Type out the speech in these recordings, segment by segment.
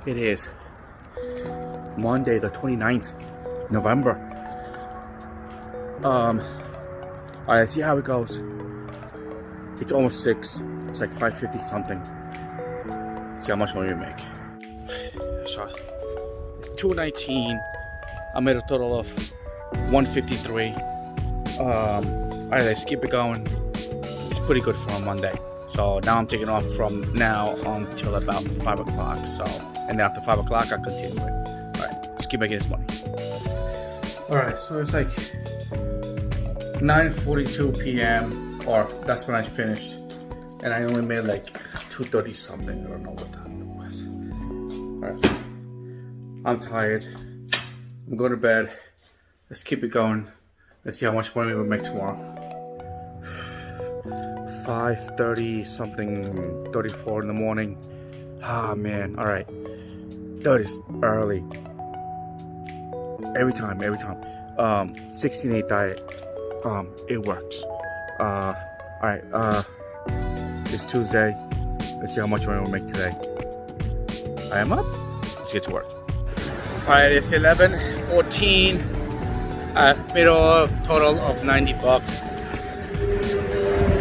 It is Monday the 29th November. Alright, let's see how it goes. It's almost 6. It's like 5:50 something. See how much money we make. So 219. I made a total of 153. Alright, let's keep it going. It's pretty good for a Monday. So now I'm taking off from now until about 5 o'clock. So, and then after 5 o'clock, I continue it. Alright, let's keep making this money. Alright, so it's like 9:42 p.m. or that's when I finished. And I only made like 2:30 something. I don't know what time it was. Alright, I'm tired. I'm going to bed. Let's keep it going. Let's see how much money we'll make tomorrow. 5:30 something, 34 in the morning. Ah man, alright. That is early. Every time. 16-8 diet. It works. Alright, it's Tuesday. Let's see how much money we'll make today. I am up. Let's get to work. Alright, it's 11:14. I made a total of 90 bucks.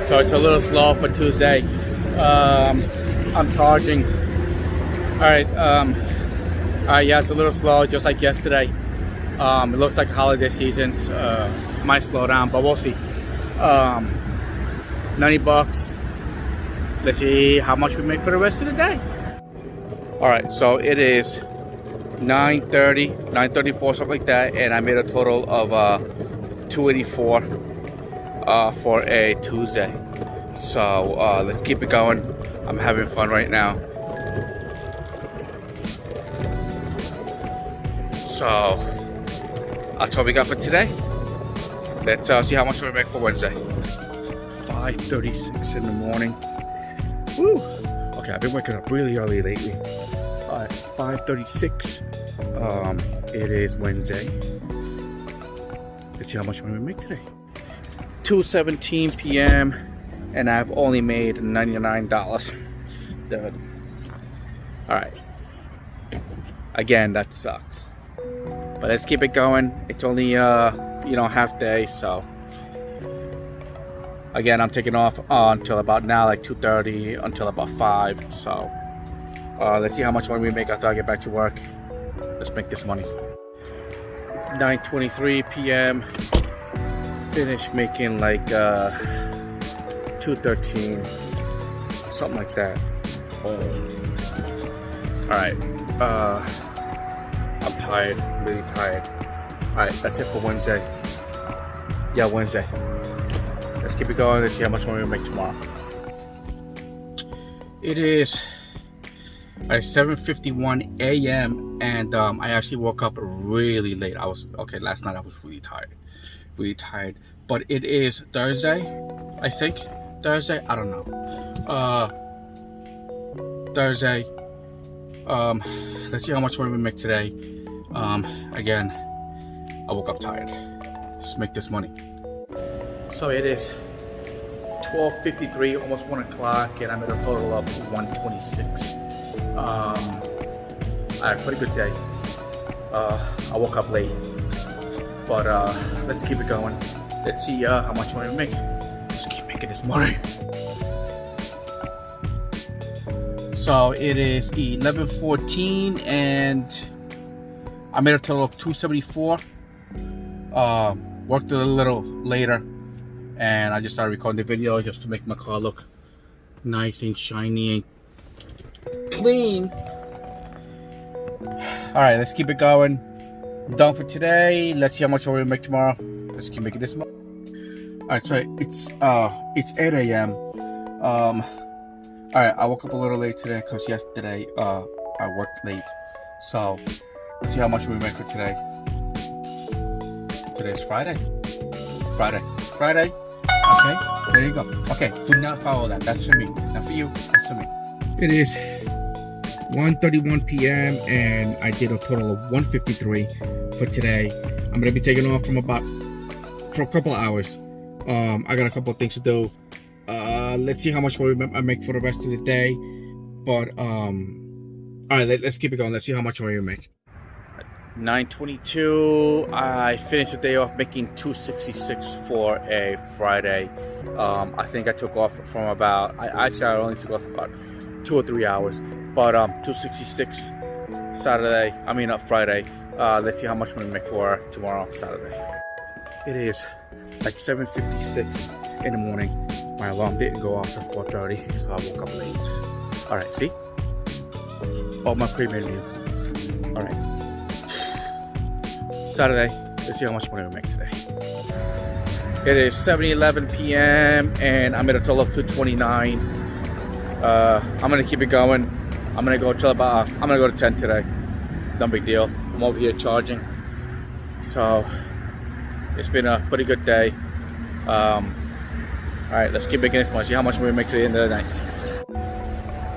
So it's a little slow for Tuesday. I'm charging. Alright, yeah, it's a little slow, just like yesterday. It looks like holiday seasons might slow down, but we'll see. 90 bucks. Let's see how much we make for the rest of the day. Alright, so it is 9:30, 9:34, something like that, and I made a total of 284 for a Tuesday. So let's keep it going. I'm having fun right now. So that's what we got for today. Let's see how much we make for Wednesday. 5:36 in the morning. Woo! Okay, I've been waking up really early lately. 5:36. It is Wednesday. Let's see how much money we make today. 2:17 p.m. and I've only made $99. Dude. Alright. Again, that sucks. But let's keep it going. It's only half day, so again, I'm taking off until about now, like 2:30 until about 5. So let's see how much money we make after I get back to work. Let's make this money. 9:23 p.m. Finished making like 213, something like that. Alright, I'm tired, really tired. Alright, that's it for Wednesday. Yeah, Wednesday. Let's keep it going. Let's see how much money we make tomorrow. It is 7:51 a.m. and I actually woke up really late. Last night I was really tired. But it is Thursday, I think. Thursday, I don't know. Thursday. Let's see how much money we make today. Again, I woke up tired. Let's make this money. So it is 12:53, almost 1 o'clock, and I'm at a total of 126. I had a pretty good day. I woke up late, but let's keep it going. Let's see how much money we make. Let's keep making this money. So it is 11:14, and I made a total of 274. Worked a little later, and I just started recording the video just to make my car look nice and shiny and clean. Alright, let's keep it going. Done for today. Let's see how much we make tomorrow. Let's keep making this money. Alright, so it's 8 a.m. Alright, I woke up a little late today because yesterday I worked late. So let's see how much we make for today. Today's Friday. Friday. Okay, there you go. Okay, do not follow that. That's for me. Not for you. That's for me. It is 1:31 p.m. and I did a total of 153 for today. I'm gonna be taking off for a couple of hours. I got a couple of things to do. Let's see how much I make for the rest of the day. But All right, let's keep it going. Let's see how much more you make. 9:22. I finished the day off making $266 for a Friday. I think I took off from about. I only took off about 2 or 3 hours, but $266 Saturday. Friday. Let's see how much we make for tomorrow, Saturday. It is like 7:56 in the morning. My alarm didn't go off at 4:30, so I woke up late. All right, see? All my pre-made meals. All right. Saturday, let's see how much money we make today. It is 7:11 p.m. and I'm at a total of 229. I'm gonna keep it going. I'm gonna go till about. I'm gonna go to 10 today. No big deal. I'm over here charging. So it's been a pretty good day. All right, let's keep making this money. See how much we make to the end of the night.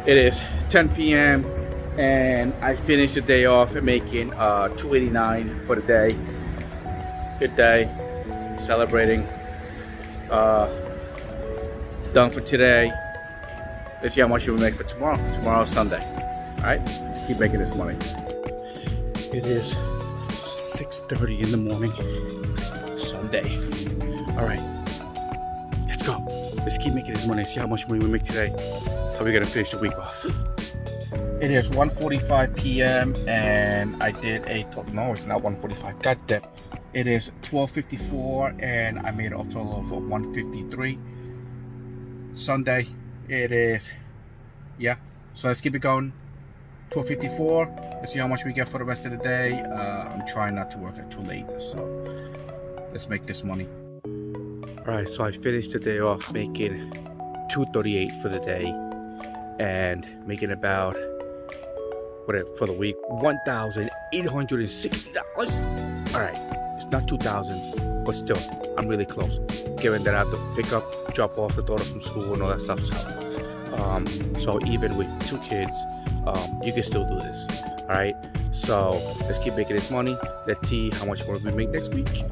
It is 10 p.m. and I finished the day off at making $289 for the day. Good day. Celebrating. Done for today. Let's see how much we make for tomorrow. Tomorrow's Sunday. All right, let's keep making this money. It is 6:30 in the morning, Sunday. All right, let's go. Let's keep making this money. See how much money we make today. How we gonna finish the week off? It is 1:45 p.m. and I did a total. No, it's not 1:45. God damn. It is 12:54 and I made a total of 153. Sunday. It is, yeah. So let's keep it going. 12:54. Let's see how much we get for the rest of the day. I'm trying not to work it too late, so let's make this money. All right, so I finished the day off making $238 for the day and making about for the week $1,860. All right, it's not 2,000, but still, I'm really close. Given that I have to pick up, drop off the daughter from school and all that stuff. So even with 2 kids, you can still do this. All right, so let's keep making this money. Let's see how much more we make next week.